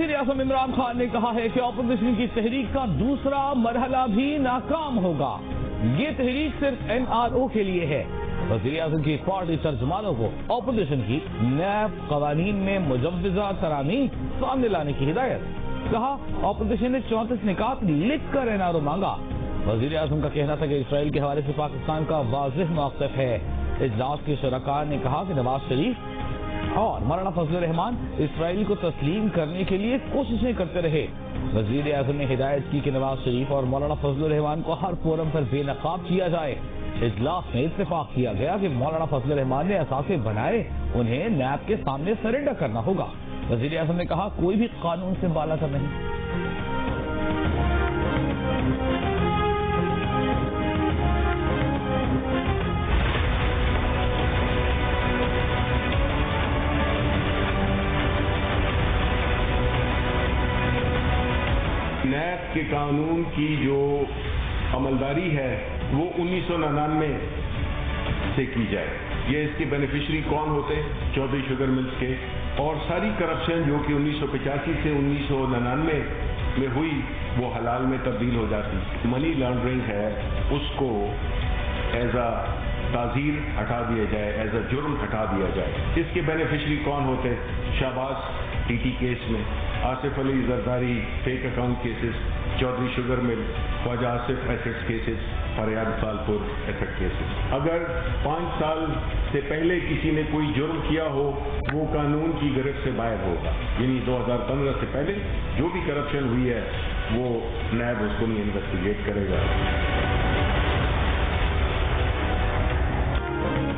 وزیر اعظم عمران خان نے کہا ہے کہ اپوزیشن کی تحریک کا دوسرا مرحلہ بھی ناکام ہوگا. یہ تحریک صرف NRO کے لیے ہے. وزیر اعظم کی پارٹی ترجمانوں کو اپوزیشن کی نیب قوانین میں مجوزہ ترامیم سامنے لانے کی ہدایت. کہا اپوزیشن نے 34 نکات لکھ کر NRO مانگا. وزیر اعظم کا کہنا تھا کہ اسرائیل کے حوالے سے پاکستان کا واضح موقف ہے. اجلاس کے شرکاء نے کہا کہ نواز شریف اور مولانا فضل الرحمان اسرائیل کو تسلیم کرنے کے لیے کوششیں کرتے رہے. وزیر اعظم نے ہدایت کی کہ نواز شریف اور مولانا فضل الرحمان کو ہر فورم پر بے نقاب کیا جائے. اجلاس میں اتفاق کیا گیا کہ مولانا فضل الرحمان نے اثاثے بنائے انہیں نیب کے سامنے سرنڈر کرنا ہوگا. وزیر اعظم نے کہا کوئی بھی قانون سے بالا تر نہیں. نیب کے قانون کی جو عملداری ہے وہ 1999 سے کی جائے. یہ اس کے بینیفیشری کون ہوتے؟ چودھری شوگر ملز کے. اور ساری کرپشن جو کہ 1985 سے 1999 میں ہوئی وہ حلال میں تبدیل ہو جاتی. منی لانڈرنگ ہے اس کو ایز اے تعزیر ہٹا دیا جائے, ایز اے جرم ہٹا دیا جائے. اس کے بینیفیشری کون ہوتے؟ شہباز TT کیس میں, Asif Ali Zardari fake account cases, Chaudhry sugar mill, Khawaja Asif assets cases, فریاد سالپور ایسیٹ کیسز. اگر 5 سال سے پہلے کسی نے کوئی جرم کیا ہو وہ قانون کی گرفت سے باہر ہوگا. یعنی 2015 سے پہلے جو بھی کرپشن ہوئی ہے وہ نیب اس کو نہیں انویسٹیگیٹ کرے گا.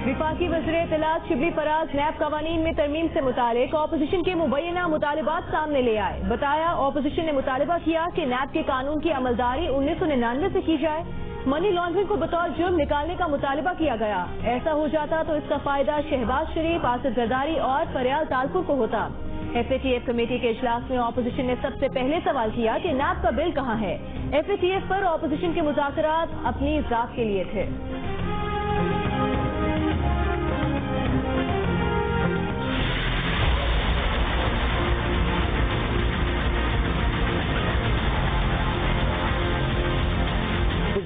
وفاقی وزیر اطلاعات شبلی فراز نیب قوانین میں ترمیم سے متعلق اپوزیشن کے مبینہ مطالبات سامنے لے آئے. بتایا اپوزیشن نے مطالبہ کیا کہ نیب کے قانون کی عملداری 1999 سے کی جائے. منی لانڈرنگ کو بطور جرم نکالنے کا مطالبہ کیا گیا. ایسا ہو جاتا تو اس کا فائدہ شہباز شریف, آصف زرداری اور فریال تالپور کو ہوتا. FATF کمیٹی کے اجلاس میں اپوزیشن نے سب سے پہلے سوال کیا کہ نیب کا بل کہاں ہے. FATF پر اپوزیشن کے مذاکرات اپنی ذات کے لیے تھے.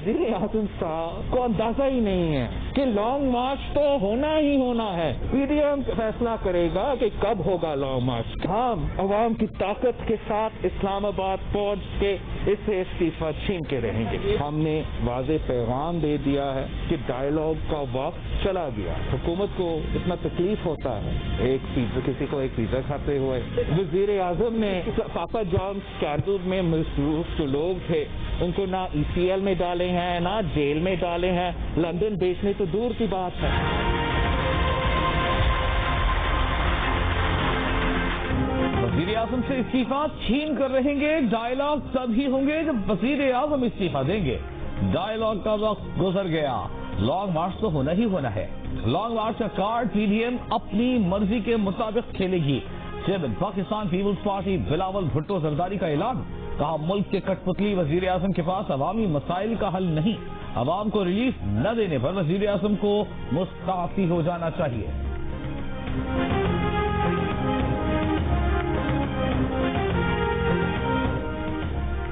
وزیر اعظم صاحب کو اندازہ ہی نہیں ہے کہ لانگ مارچ تو ہونا ہی ہونا ہے. PDM فیصلہ کرے گا کہ کب ہوگا لانگ مارچ. ہم عوام کی طاقت کے ساتھ اسلام آباد پہنچ کے اس سے استعفیٰ چھین کے رہیں گے. ہم نے واضح پیغام دے دیا ہے کہ ڈائیلاگ کا وقت چلا گیا. حکومت کو اتنا تکلیف ہوتا ہے کسی کو ایک پیزا کھاتے ہوئے. وزیر اعظم نے پاپا جان اسکینڈل میں مصروف جو لوگ تھے ان کو نہ ECL میں ڈالے ہیں نہ جیل میں ڈالے ہیں. لندن بیچنے تو دور کی بات ہے. وزیر اعظم سے استعفیٰ چھین کر رہیں گے. ڈائیلاگ تب ہی ہوں گے جب وزیر اعظم استعفیٰ دیں گے. ڈائیلاگ کا وقت گزر گیا. لانگ مارچ تو ہونا ہی ہونا ہے. لانگ مارچ کا کارڈ PDM اپنی مرضی کے مطابق کھیلے گی. چیئرمین پاکستان پیپلز پارٹی بلاول بھٹو زرداری کا اعلان. کہا ملک کے کٹ پتلی وزیر اعظم کے پاس عوامی مسائل کا حل نہیں. عوام کو ریلیف نہ دینے پر وزیر اعظم کو مستعفی ہو جانا چاہیے.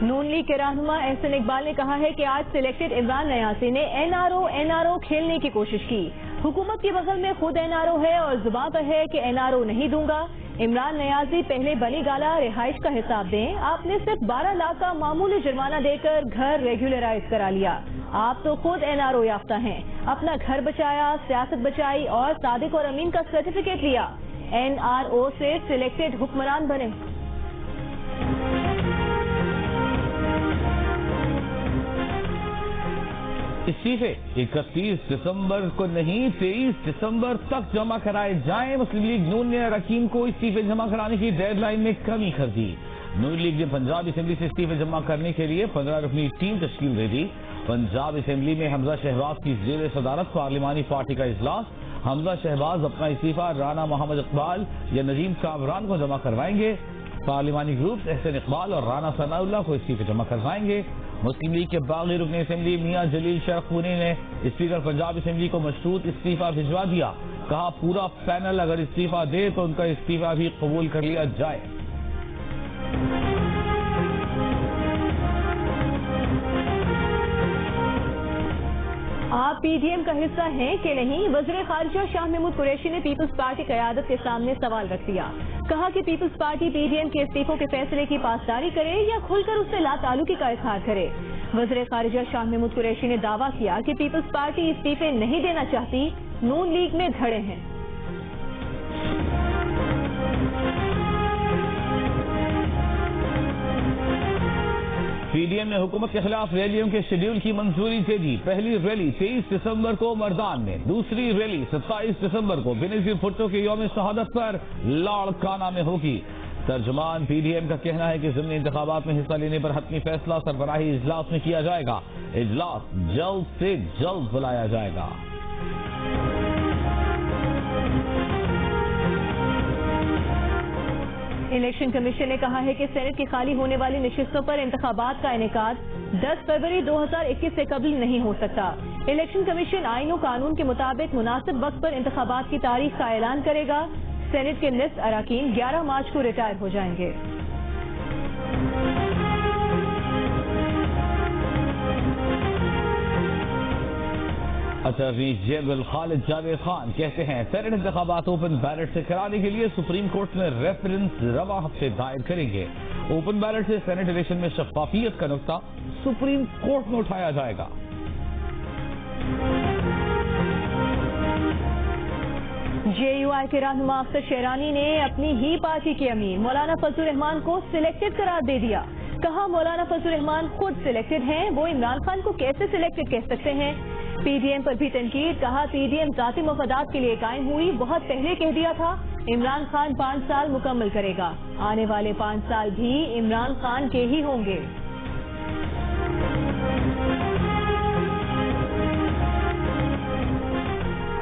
نون لیگ کے رہنما احسن اقبال نے کہا ہے کہ آج سلیکٹڈ عمران نیازی نے NRO کھیلنے کی کوشش کی. حکومت کے بغل میں خود NRO ہے اور زبان پر ہے کہ NRO نہیں دوں گا. عمران نیازی پہلے بنی گالا رہائش کا حساب دیں. آپ نے صرف 12 لاکھ کا معمولی جرمانہ دے کر گھر ریگولرائز کرا لیا. آپ تو خود NRO یافتہ ہیں. اپنا گھر بچایا, سیاست بچائی اور صادق اور امین کا سرٹیفکیٹ لیا. NRO سے سلیکٹڈ حکمران بنے. استعفے 31 دسمبر کو نہیں 23 دسمبر تک جمع کرائے جائیں. مسلم لیگ نون نے اراکین کو استعفے جمع کرانے کی ڈیڈ لائن میں کمی کر دی. نون لیگ نے پنجاب اسمبلی سے استعفے جمع کرنے کے لیے 15 رکنی ٹیم تشکیل دے دی. پنجاب اسمبلی میں حمزہ شہباز کی زیر صدارت پارلیمانی پارٹی کا اجلاس. حمزہ شہباز اپنا استعفیٰ رانا محمد اقبال یا نجیم کامران کو جمع کروائیں گے. پارلیمانی گروپ احسن اقبال اور رانا ثناء اللہ کو استعفے جمع کروائیں گے. مسلم لیگ کے باغی رکن اسمبلی میاں جلیل شرخونی نے اسپیکر پنجاب اسمبلی کو مشروط استعفیٰ بھجوا دیا. کہا پورا پینل اگر استعفیٰ دے تو ان کا استعفیٰ بھی قبول کر لیا جائے. آپ پی ڈی ایم کا حصہ ہیں کہ نہیں؟ وزیر خارجہ شاہ محمود قریشی نے پیپلز پارٹی قیادت کے سامنے سوال رکھ دیا. کہا کہ Peoples Party P D M کے استعفوں کے فیصلے کی پاسداری کرے یا کھل کر اس سے لا تعلقی کا اظہار کرے. وزیر خارجہ شاہ محمود قریشی نے دعویٰ کیا کہ پیپلز پارٹی استعفے نہیں دینا چاہتی، نون لیگ میں دھڑے ہیں. پی ڈی ایم نے حکومت کے خلاف ریلیوں کے شیڈول کی منظوری دے دی. پہلی ریلی 23 دسمبر کو مردان میں، دوسری ریلی 27 دسمبر کو بینظیر بھٹو کے یوم شہادت پر لاڑکانہ میں ہوگی. ترجمان پی ڈی ایم کا کہنا ہے کہ ضمنی انتخابات میں حصہ لینے پر حتمی فیصلہ سربراہی اجلاس میں کیا جائے گا. اجلاس جلد سے جلد بلایا جائے گا. الیکشن کمیشن نے کہا ہے کہ سینٹ کی خالی ہونے والی نشستوں پر انتخابات کا انعقاد 10 فروری 2021 سے قبل نہیں ہو سکتا. الیکشن کمیشن آئین و قانون کے مطابق مناسب وقت پر انتخابات کی تاریخ کا اعلان کرے گا. سینٹ کے نصف اراکین 11 مارچ کو ریٹائر ہو جائیں گے. اٹارنی جنرل خالد جاوید خان کہتے ہیں سینٹ انتخابات اوپن بیلٹ سے کرانے کے لیے سپریم کورٹ میں ریفرنس رواں ہفتے دائر کریں گے. اوپن بیلٹ سے سینٹ الیکشن میں شفافیت کا نقطہ سپریم کورٹ میں اٹھایا جائے گا. جے یو آئی کے رہنما افسر شیرانی نے اپنی ہی پارٹی کے امیر مولانا فضل الرحمان کو سلیکٹڈ قرار دے دیا. کہا مولانا فضل الرحمان خود سلیکٹڈ ہیں، وہ عمران خان کو کیسے سلیکٹڈ کہہ سکتے ہیں. پی ڈی ایم پر بھی تنقید. کہا پی ڈی ایم ذاتی مفادات کے لیے قائم ہوئی، بہت پہلے کہہ دیا تھا. عمران خان 5 سال مکمل کرے گا، آنے والے 5 سال بھی عمران خان کے ہی ہوں گے.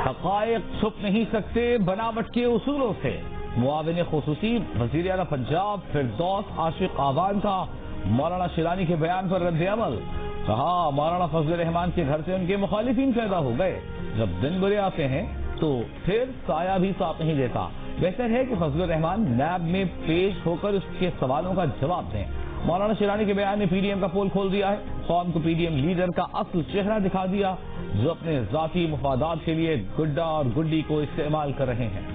حقائق چھپ نہیں سکتے بناوٹ کے اصولوں سے. معاون خصوصی وزیر اعلیٰ پنجاب فردوس عاشق آوان کا مولانا شیرانی کے بیان پر رد عمل. کہا مولانا فضل الرحمان کے گھر سے ان کے مخالفین پیدا ہو گئے. جب دن برے آتے ہیں تو پھر سایہ بھی ساتھ نہیں دیتا. بہتر ہے کہ فضل الرحمان نیب میں پیش ہو کر اس کے سوالوں کا جواب دیں. مولانا شیرانی کے بیان نے پی ڈی ایم کا پول کھول دیا ہے. قوم کو پی ڈی ایم لیڈر کا اصل چہرہ دکھا دیا جو اپنے ذاتی مفادات کے لیے گڈا اور گڈی کو استعمال کر رہے ہیں.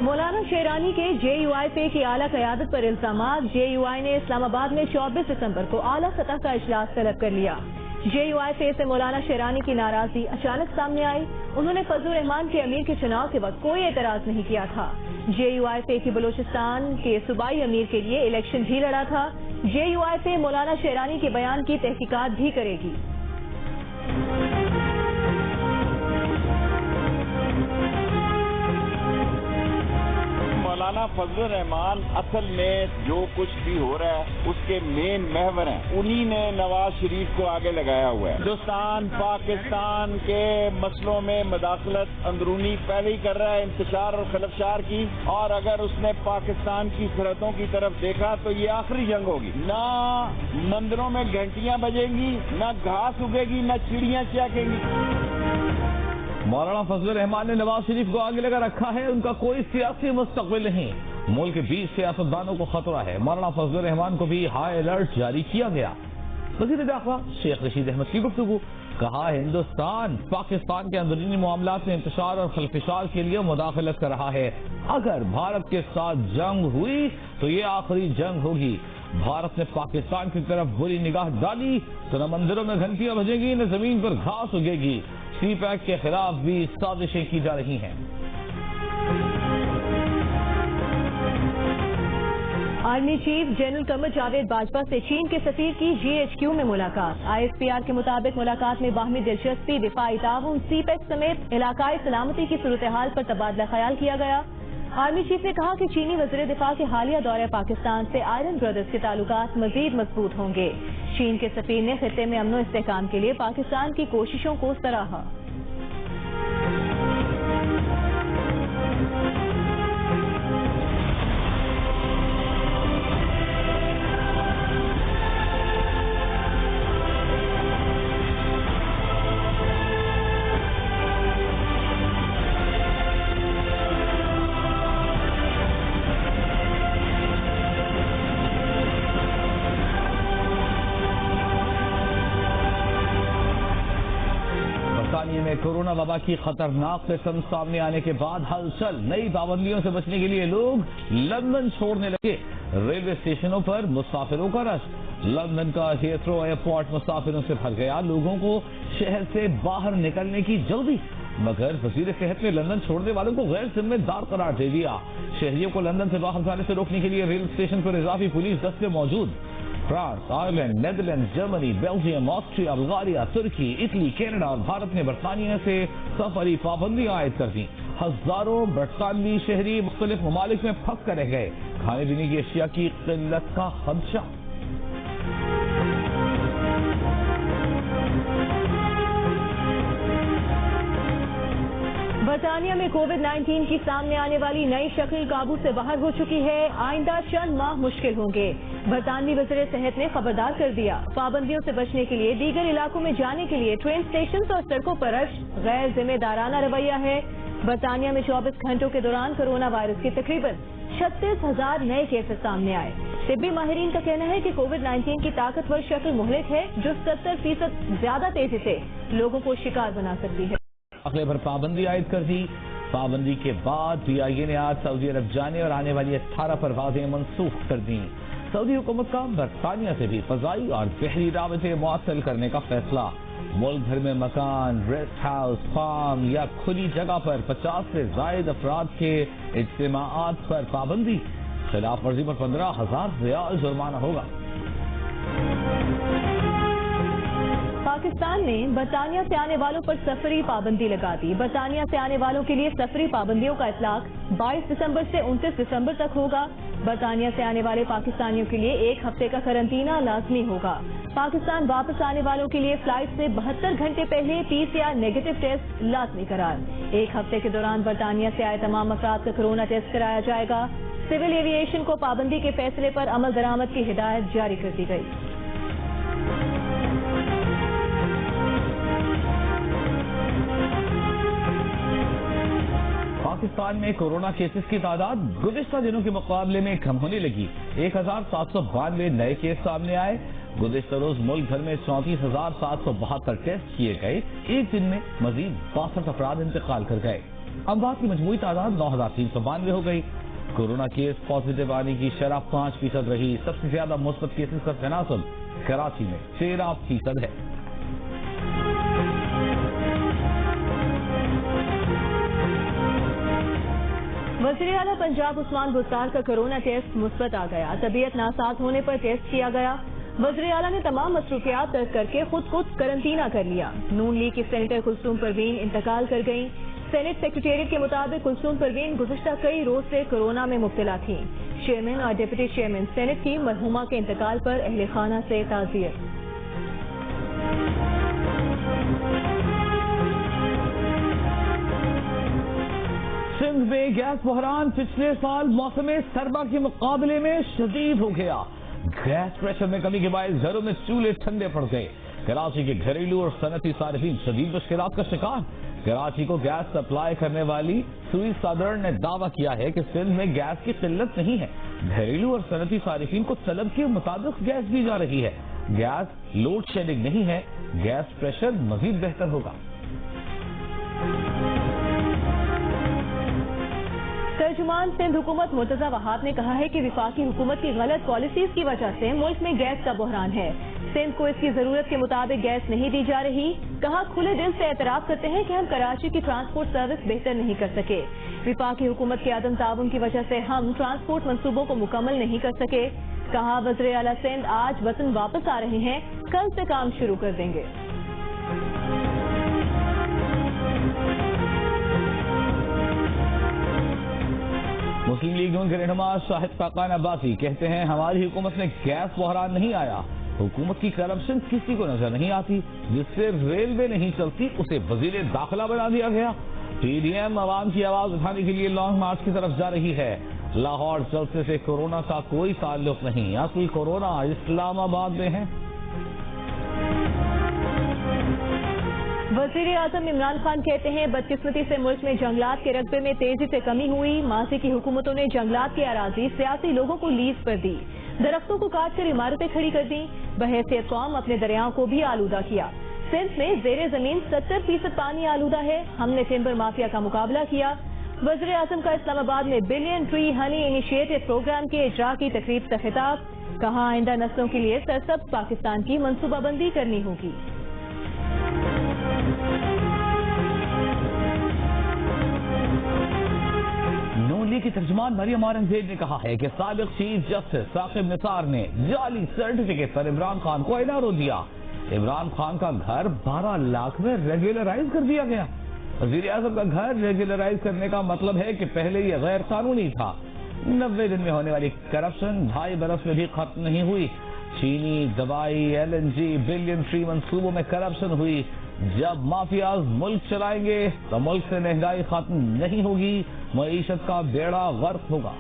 مولانا شیرانی کے جے یو آئی پے کی اعلیٰ قیادت پر الزامات. جے یو آئی نے اسلام آباد میں 24 دسمبر کو اعلیٰ سطح کا اجلاس طلب کر لیا. جے یو آئی پے سے مولانا شیرانی کی ناراضی اچانک سامنے آئی. انہوں نے فضل الرحمان کے امیر کے چناؤ کے وقت کوئی اعتراض نہیں کیا تھا. جے یو آئی پے کی بلوچستان کے صوبائی امیر کے لیے الیکشن بھی لڑا تھا. جے یو آئی پے مولانا شیرانی کے بیان کی تحقیقات بھی کرے گی. مولانا فضل الرحمان اصل میں جو کچھ بھی ہو رہا ہے اس کے مین محور ہیں، انہی نے نواز شریف کو آگے لگایا ہوا ہے. ہندوستان پاکستان کے مسئلوں میں مداخلت اندرونی پہلے ہی کر رہا ہے، انتشار اور خلفشار کی. اور اگر اس نے پاکستان کی سرحدوں کی طرف دیکھا تو یہ آخری جنگ ہوگی. نہ مندروں میں گھنٹیاں بجیں گی، نہ گھاس اگے گی، نہ چڑیاں چہکیں گی. مولانا فضل الرحمان نے نواز شریف کو آگے لگا رکھا ہے. ان کا کوئی سیاسی مستقبل نہیں. ملک کے 20 سیاستدانوں کو خطرہ ہے. مولانا فضل الرحمان کو بھی ہائی الرٹ جاری کیا گیا. وزیر داخلہ شیخ رشید احمد کی گفتگو. کہا ہندوستان پاکستان کے اندرونی معاملات میں انتشار اور خلفشار کے لیے مداخلت کر رہا ہے. اگر بھارت کے ساتھ جنگ ہوئی تو یہ آخری جنگ ہوگی. بھارت نے پاکستان کی طرف بری نگاہ ڈالی تو نہ مندروں میں گھنٹیاں بجیں گی نہ زمین پر گھاس اگے گی. سی پیک کے خلاف بھی سازشیں کی جا رہی ہیں. Army chief general Qamar Javed Bajwa سے چین کے سفیر کی جی ایچ کیو میں ملاقات. آئی ایس پی آر کے مطابق ملاقات میں باہمی دلچسپی، دفاعی تعاون، سی پیک سمیت علاقائی سلامتی کی صورتحال پر تبادلہ خیال کیا گیا. آرمی چیف نے کہا کہ چینی وزیر دفاع کے حالیہ دورہ پاکستان سے آئرن بردرز کے تعلقات مزید مضبوط ہوں گے. چین کے سفیر نے خطے میں امن و استحکام کے لیے پاکستان کی کوششوں کو سراہا. کورونا وبا کی خطرناک قسم سامنے آنے کے بعد ہلچل، نئی پابندیوں سے بچنے کے لیے لوگ لندن چھوڑنے لگے۔ ریلوے اسٹیشنوں پر مسافروں کا رش، لندن کا ہیتھرو ایئرپورٹ مسافروں سے بھر گیا، لوگوں کو شہر سے باہر نکلنے کی جلدی، مگر وزیر صحت نے لندن چھوڑنے والوں کو غیر ذمہ دار قرار دے دیا۔ شہریوں کو لندن سے باہر جانے سے روکنے کے لیے ریل اسٹیشن پر اضافی پولیس دستے موجود۔ France, Ireland, Netherlands, Germany, Belgium, Austria, Bulgaria, Turkey, Italy, Canada اور بھارت نے برطانیہ سے سفری پابندیاں عائد کر دیں۔ ہزاروں برطانوی شہری مختلف ممالک میں پھنس کر رہ گئے، کھانے پینے کی اشیاء کی قلت کا خدشہ۔ برطانیہ میں کووڈ-19 کی سامنے آنے والی نئی شکل قابو سے باہر ہو چکی ہے، آئندہ چند ماہ مشکل ہوں گے۔ برطانوی وزیر صحت نے خبردار کر دیا، پابندیوں سے بچنے کے لیے دیگر علاقوں میں جانے کے لیے ٹرین اسٹیشن اور سڑکوں پر رش غیر ذمہ دارانہ رویہ ہے۔ برطانیہ میں 24 گھنٹوں کے دوران کرونا وائرس کے تقریباً 36,000 نئے کیسز سامنے آئے۔ طبی ماہرین کا کہنا ہے کہ کووڈ-19 کی طاقتور شکل مہلک ہے، جو 70% زیادہ تیزی سے لوگوں کو شکار بنا سکتی ہے۔ داخلے پر پابندی عائد کر دی۔ پابندی کے بعد PIA نے آج سعودی عرب جانے اور آنے والی 18 پروازیں منسوخ کر دیں۔ سعودی حکومت کا برطانیہ سے بھی فضائی اور بحری رابطے معطل کرنے کا فیصلہ۔ ملک بھر میں مکان، ریسٹ ہاؤس، فارم یا کھلی جگہ پر 50 سے زائد افراد کے اجتماعات پر پابندی، خلاف ورزی پر 15,000 ریال جرمانہ ہوگا۔ پاکستان نے برطانیہ سے آنے والوں پر سفری پابندی لگا دی۔ برطانیہ سے آنے والوں کے لیے سفری پابندیوں کا اطلاق 22 دسمبر سے 29 دسمبر تک ہوگا۔ برطانیہ سے آنے والے پاکستانیوں کے لیے 1 ہفتے کا قرنطینہ لازمی ہوگا۔ پاکستان واپس آنے والوں کے لیے فلائٹ سے 72 گھنٹے پہلے PCR نیگیٹو ٹیسٹ لازمی قرار۔ 1 ہفتے کے دوران برطانیہ سے آئے تمام افراد کا کورونا ٹیسٹ کرایا جائے گا۔ سول ایویشن کو پابندی کے فیصلے پر عمل درآمد کی ہدایت جاری کر دی گئی۔ پاکستان میں کورونا کیسز کی تعداد گزشتہ دنوں کے مقابلے میں کم ہونے لگی۔ 1,792 نئے کیس سامنے آئے۔ گزشتہ روز ملک بھر میں 34,772 ٹیسٹ کیے گئے۔ ایک دن میں مزید 62 افراد انتقال کر گئے۔ اموات کی مجموعی تعداد 9,392 ہو گئی۔ کورونا کیس پازیٹیو آنے کی شرح 5% رہی۔ سب سے زیادہ مثبت کیسز کا تناسب کراچی میں 13% ہے۔ وزیر اعلیٰ پنجاب عثمان بزدار کا کورونا ٹیسٹ مثبت آ گیا۔ طبیعت ناساز ہونے پر ٹیسٹ کیا گیا۔ وزیر اعلیٰ نے تمام مصروفیات ترک کر کے خود قرنطینہ کر لیا۔ نون لیگ کی سینیٹر کلثوم پروین انتقال کر گئیں۔ سینٹ سیکریٹریٹ کے مطابق کلثوم پروین گزشتہ کئی روز سے کورونا میں مبتلا تھیں۔ چیئرمین اور ڈپٹی چیئرمین سینٹ کی مرحومہ کے انتقال پر اہل خانہ سے تعزیت۔ سندھ میں گیس بحران پچھلے سال موسم سرما کے مقابلے میں شدید ہو گیا۔ گیس پریشر میں کمی کے باعث گھروں میں چولہے ٹھنڈے پڑ گئے۔ کراچی کے گھریلو اور صنعتی صارفین شدید مشکلات کا شکار۔ کراچی کو گیس سپلائی کرنے والی سوئس سادرن نے دعویٰ کیا ہے کہ سندھ میں گیس کی قلت نہیں ہے۔ گھریلو اور صنعتی صارفین کو طلب کے مطابق گیس دی جا رہی ہے۔ گیس لوڈ شیڈنگ نہیں ہے۔ گیس پریشر مزید بہتر ہوگا۔ ترجمان سندھ حکومت مرتضی وہاب نے کہا ہے کہ وفاقی حکومت کی غلط پالیسیز کی وجہ سے ملک میں گیس کا بحران ہے۔ سندھ کو اس کی ضرورت کے مطابق گیس نہیں دی جا رہی۔ کہا کھلے دل سے اعتراف کرتے ہیں کہ ہم کراچی کی ٹرانسپورٹ سروس بہتر نہیں کر سکے۔ وفاقی حکومت کے عدم تعاون کی وجہ سے ہم ٹرانسپورٹ منصوبوں کو مکمل نہیں کر سکے۔ کہا وزیر اعلیٰ سندھ آج وطن واپس آ رہے ہیں، کل سے کام شروع کر دیں گے۔ مسلم لیگ نون کے رہنما شاہد خاقان عباسی کہتے ہیں ہماری حکومت میں گیس بحران نہیں آیا۔ حکومت کی کرپشن کسی کو نظر نہیں آتی۔ جس سے ریلوے نہیں چلتی اسے وزیر داخلہ بنا دیا گیا۔ PDM عوام کی آواز اٹھانے کے لیے لانگ مارچ کی طرف جا رہی ہے۔ لاہور جلسے سے کورونا کا کوئی تعلق نہیں، اصل کورونا اسلام آباد میں ہے۔ وزیر اعظم عمران خان کہتے ہیں بدقسمتی سے ملک میں جنگلات کے رقبے میں تیزی سے کمی ہوئی۔ ماضی کی حکومتوں نے جنگلات کی اراضی سیاسی لوگوں کو لیز پر دی، درختوں کو کاٹ کر عمارتیں کھڑی کر دیں، بحیثیت قوم اپنے دریاؤں کو بھی آلودہ کیا۔ سندھ میں زیر زمین 70% پانی آلودہ ہے. ہم نے ٹمبر مافیا کا مقابلہ کیا. وزیر اعظم کا اسلام آباد میں billion tree honey initiative program کے اجرا کی تقریب سے خطاب. کہا آئندہ نسلوں کے لیے سرسبز پاکستان کی منصوبہ بندی کرنی ہوگی. نون لیگ کی ترجمان مریم اورنگزیب نے کہا ہے کہ سابق چیف جسٹس ثاقب نثار نے جعلی سرٹیفکیٹ پر عمران خان کو NRO دیا. عمران خان کا گھر 12 لاکھ میں ریگولرائز کر دیا گیا. وزیر اعظم کا گھر ریگولرائز کرنے کا مطلب ہے کہ پہلے یہ غیر قانونی تھا. 90 دن میں ہونے والی کرپشن 2.5 برس میں بھی ختم نہیں ہوئی. چینی، دوائی، LNG، بلین ٹری منصوبوں میں کرپشن ہوئی. جب مافیاز ملک چلائیں گے تو ملک سے مہنگائی ختم نہیں ہوگی، معیشت کا بیڑا غرق ہوگا.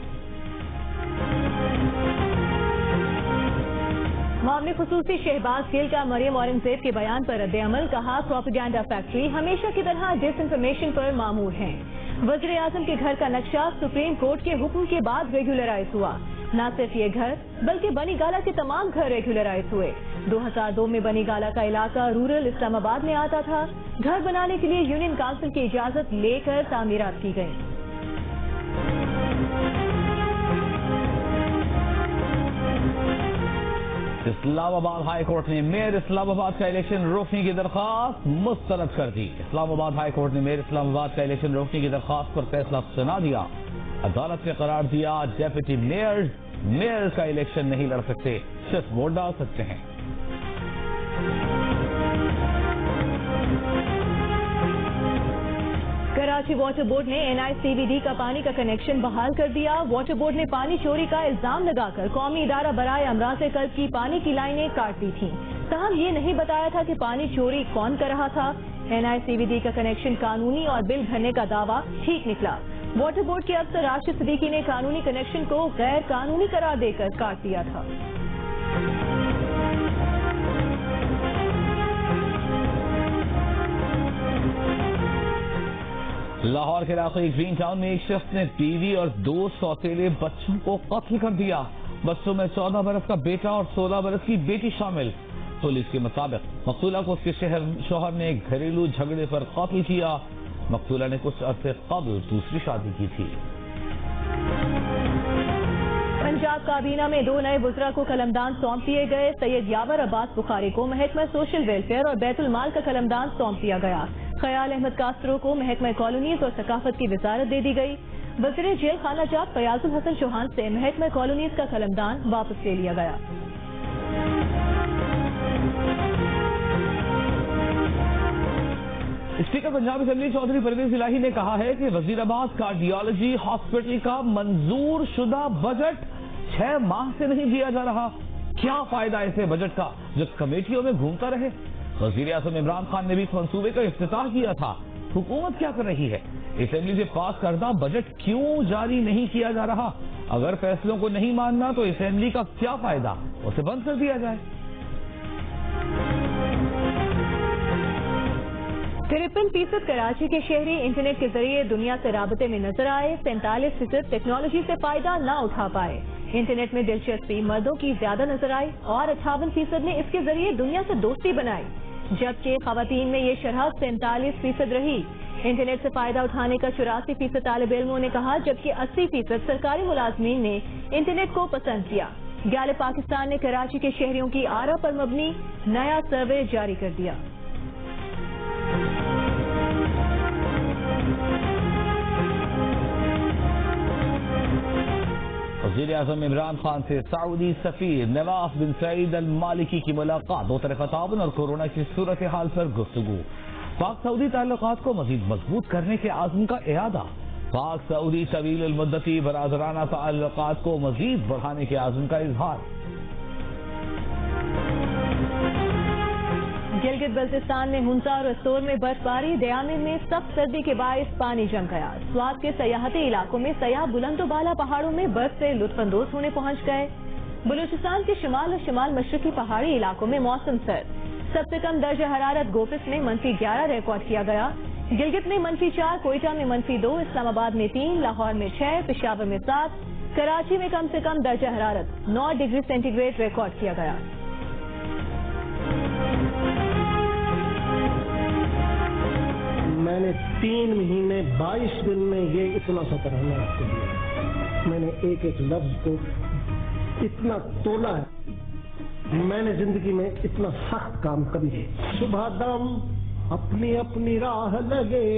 معاملے خصوصی شہباز گل کا مریم اورنگزیب کے بیان پر رد عمل. کہا پروپیگنڈا فیکٹری ہمیشہ کی طرح ڈس انفارمیشن پر معمور ہیں. وزیر اعظم کے گھر کا نقشہ سپریم کورٹ کے حکم کے بعد ریگولرائز ہوا. نہ صرف یہ گھر بلکہ بنی گالا کے تمام گھر ریگولرائز ہوئے. 2002 میں بنی گالا کا علاقہ رورل اسلام آباد میں آتا تھا. گھر بنانے کے لیے یونین کونسل کی اجازت لے کر تعمیرات کی گئی. اسلام آباد ہائی کورٹ نے میئر اسلام آباد کا الیکشن روکنے کی درخواست مسترد کر دی. اسلام آباد ہائی کورٹ نے میئر اسلام آباد کا الیکشن روکنے کی درخواست پر فیصلہ سنا دیا. عدالت نے قرار دیا ڈیپٹی میئر کا الیکشن نہیں لڑ سکتے، صرف ووٹ ڈال سکتے ہیں. کراچی واٹر بورڈ نے NICVD کا پانی کا کنیکشن بحال کر دیا. واٹر بورڈ نے پانی چوری کا الزام لگا کر قومی ادارہ برائے امراض قلب کی پانی کی لائنیں کاٹ دی تھیں. تاہم یہ نہیں بتایا تھا کہ پانی چوری کون کر رہا تھا. NICVD کا کنیکشن قانونی اور بل بھرنے کا دعویٰ ٹھیک نکلا. واٹر بورڈ کے افسر راشد صدیقی نے قانونی کنیکشن کو غیر قانونی قرار دے کر کاٹ دیا تھا. لاہور کے علاقے گرین ٹاؤن میں ایک شخص نے بیوی اور 2 سوتیلے بچوں کو قتل کر دیا. بچوں میں 14 برس کا بیٹا اور 16 برس کی بیٹی شامل. پولیس کے مطابق مقتولہ کو اس کے شوہر نے گھریلو جھگڑے پر قتل کیا. مقتولہ نے کچھ عرصے قبل دوسری شادی کی تھی. پنجاب کابینہ میں 2 نئے وزراء کو قلمدان سونپ دیے گئے. سید یاور عباس بخاری کو محکمہ سوشل ویلفیئر اور بیت المال کا قلمدان سونپ دیا گیا. خیال احمد کاسترو کو محکمہ کالونیز اور ثقافت کی وزارت دے دی گئی. وزیر جیل خانہ جات فیاض الحسن چوہان سے محکمہ کالونیز کا قلمدان واپس لے لیا گیا. اسپیکر پنجاب اسمبلی چودھری پرویز الہی نے کہا ہے کہ وزیر آباد کارڈیالوجی ہاسپٹل کا منظور شدہ بجٹ 6 ماہ سے نہیں دیا جا رہا. کیا فائدہ ایسے بجٹ کا جو کمیٹیوں میں گھومتا رہے. وزیر اعظم عمران خان نے بھی اس منصوبے کا افتتاح کیا تھا. حکومت کیا کر رہی ہے؟ اسمبلی سے پاس کردہ بجٹ کیوں جاری نہیں کیا جا رہا؟ اگر فیصلوں کو نہیں ماننا تو اسمبلی کا کیا فائدہ؟ اسے بند کر دیا جائے. 53% کراچی کے شہری انٹرنیٹ کے ذریعے دنیا سے رابطے میں نظر آئے. 47% ٹیکنالوجی سے فائدہ نہ اٹھا پائے. انٹرنیٹ میں دلچسپی مردوں کی زیادہ نظر آئی اور 58% نے اس کے ذریعے دنیا سے دوستی بنائی، جبکہ خواتین میں یہ شرح 47% رہی. انٹرنیٹ سے فائدہ اٹھانے کا 84% طالب علموں نے کہا، جبکہ 80% سرکاری ملازمین نے انٹرنیٹ کو پسند کیا. گیلپ پاکستان نے کراچی کے شہریوں کی آرا پر مبنی نیا سروے جاری کر دیا. وزیر اعظم عمران خان سے سعودی سفیر نواف بن سعید المالکی کی ملاقات. 2 طرفہ تعاون اور کورونا کی صورتحال پر گفتگو. پاک سعودی تعلقات کو مزید مضبوط کرنے کے عزم کا اعادہ. پاک سعودی طویل المدتی برادرانہ تعلقات کو مزید بڑھانے کے عزم کا اظہار. گلگت بلتستان میں ہنسا اور استور میں برف باری. دیامر میں سخت سردی کے باعث پانی جم گیا. سوات کے سیاحتی علاقوں میں سیاح بلند و بالا پہاڑوں میں برف سے لطف اندوز ہونے پہنچ گئے. بلوچستان کے شمال اور شمال مشرقی پہاڑی علاقوں میں موسم سرد. سب سے کم درجہ حرارت گوپس میں -11 ریکارڈ کیا گیا. گلگت میں -4، کوئٹہ میں -2، اسلام آباد میں 3، لاہور میں 6، پشاور میں 7، کراچی میں کم سے کم درجہ حرارت 9 ڈگری سینٹی گریڈ ریکارڈ کیا گیا. میں نے 3 مہینے 22 دن میں یہ اتنا سا ترانہ آپ کو دیا. میں نے ایک ایک لفظ کو اتنا تولا ہے. میں نے زندگی میں اتنا سخت کام کبھی نہیں. صبح دم اپنی اپنی راہ لگے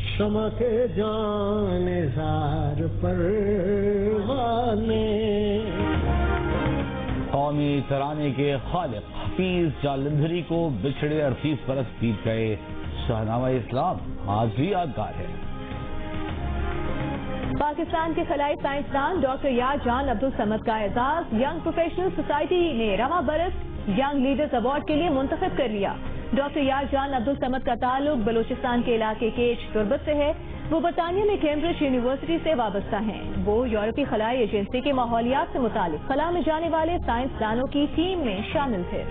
شمع کے جانے زار پروانے. قومی ترانے کے خالق حفیظ جالندھری کو بچھڑے 38 برس بیت گئے. شاہنامہ اسلام آج بھی یادگار ہے. پاکستان کے خلائی سائنسدان ڈاکٹر یار جان عبدالصمد کا اعزاز ینگ پروفیشنل سوسائٹی نے رواں برس ینگ لیڈرز ایوارڈ کے لیے منتخب کر لیا. ڈاکٹر یار جان عبدالصمد کا تعلق بلوچستان کے علاقے کیچ تربت سے ہے. وہ برطانیہ میں کیمبرج یونیورسٹی سے وابستہ ہیں. وہ یورپی خلائی ایجنسی کے ماحولیات سے متعلق خلا میں جانے والے سائنسدانوں کی ٹیم میں شامل تھے.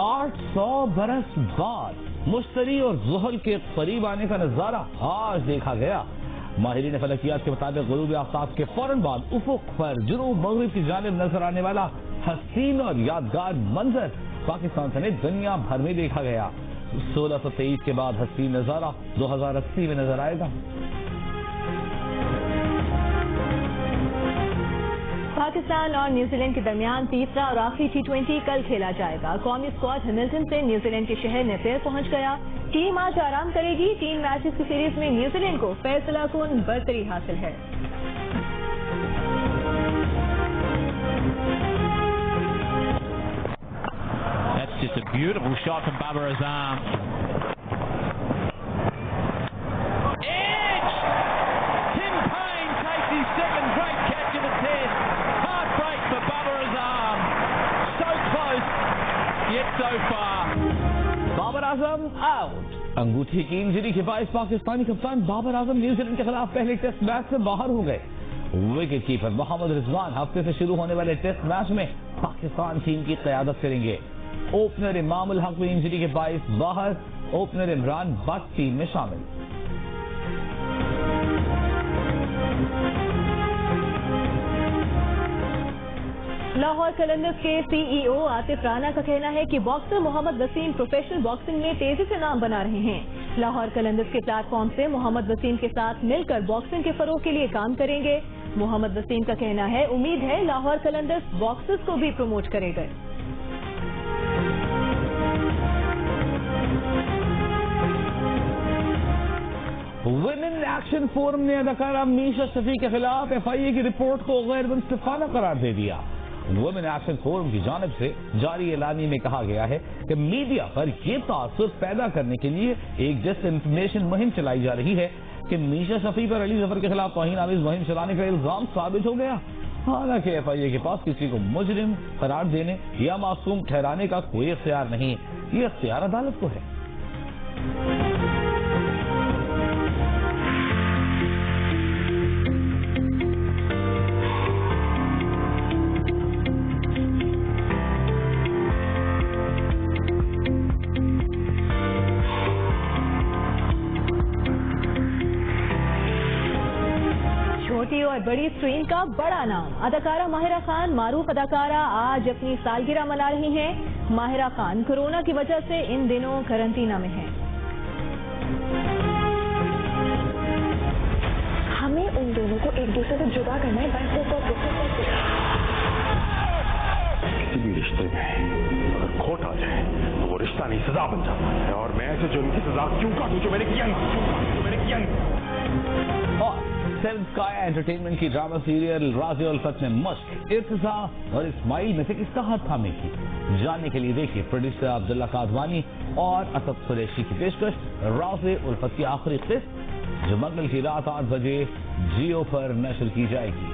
آٹھ 100 برس بعد مشتری اور زحل کے قریب آنے کا نظارہ آج دیکھا گیا. ماہرین فلکیات کے مطابق غروب آفتاب کے فوراً بعد افق پر جنوب مغرب کی جانب نظر آنے والا حسین اور یادگار منظر پاکستان سمیت دنیا بھر میں دیکھا گیا. 1623 کے بعد حسین نظارہ 2080 میں نظر آئے گا. پاکستان اور نیوزی لینڈ کے درمیان تیسرا اور آخری T20 کل کھیلا جائے گا. قومی اسکواڈ ہیملٹن سے نیوزی لینڈ کے شہر نیپیر پہنچ گیا. ٹیم آج آرام کرے گی. 3 میچز کی سیریز میں نیوزی لینڈ کو فیصلہ کن برتری حاصل ہے. That's just a beautiful shot from Babar Azam. Edge! Tim Payne takes his second great catch of the test. Heartbreak for Babar Azam. So close, yet so far. Babar Azam out. انگوٹھی کی injury کے باعث پاکستانی کپتان بابر اعظم نیوزی لینڈ کے خلاف پہلے test match سے باہر ہو گئے. وکٹ کیپر محمد رضوان ہفتے سے شروع ہونے والے ٹیسٹ میچ میں پاکستان ٹیم کی قیادت کریں گے. اوپنر امام الحق بھی انجری کے باعث باہر. اوپنر عمران بٹ ٹیم میں شامل. لاہور قلندرز کے CEO عاطف رانا کا کہنا ہے کہ باکسر محمد وسیم پروفیشنل باکسنگ میں تیزی سے نام بنا رہے ہیں. لاہور قلندرز کے پلیٹ فارم سے محمد وسیم کے ساتھ مل کر باکسنگ کے فروغ کے لیے کام کریں گے. محمد وسیم کا کہنا ہے امید ہے لاہور قلندرز باکسرز کو بھی پروموٹ کرے گا. ویمن ایکشن فورم نے اداکارہ میشا شفیع کے خلاف FIA کی رپورٹ کو غیر منصفانہ قرار دے دیا. ویمن ایکشن فورم کی جانب سے جاری اعلامیے میں کہا گیا ہے کہ میڈیا پر یہ تاثر پیدا کرنے کے لیے ایک ڈس انفارمیشن مہم چلائی جا رہی ہے کہ میشا شفیع پر علی ظفر کے خلاف توہین آمیز مہم چلانے کا الزام ثابت ہو گیا. حالانکہ FIA کے پاس کسی کو مجرم قرار دینے یا معصوم ٹھہرانے کا کوئی اختیار نہیں. یہ اختیار عدالت کو ہے. اور بڑی اسکرین کا بڑا نام اداکارہ ماہرہ خان معروف اداکارہ آج اپنی سالگرہ منا رہی ہیں. ماہرہ خان کورونا کی وجہ سے ان دنوں قرنطینہ میں ہیں. ہمیں ان دونوں کو ایک دوسرے سے جدا کرنا ہے. کسی بھی رشتے میں اگر کھوٹ آ جائے تو وہ رشتہ نہیں سزا بن جاتا ہے. اور میں ایسے جرم کی سزا کیوں کاٹوں جو میں نے کیا اور سیون اسکائی انٹرٹینمنٹ کی ڈرامہ سیریل راز الفت میں مشق ارتضیٰ اور اسماعیل میں سے کس کا ہاتھ تھامے گی؟ جاننے کے لیے دیکھیے پروڈیوسر عبداللہ قادوانی اور اسد قریشی کی پیشکش راز الفت کی آخری قسط جو منگل کی رات 8 بجے جیو پر نشر کی جائے گی.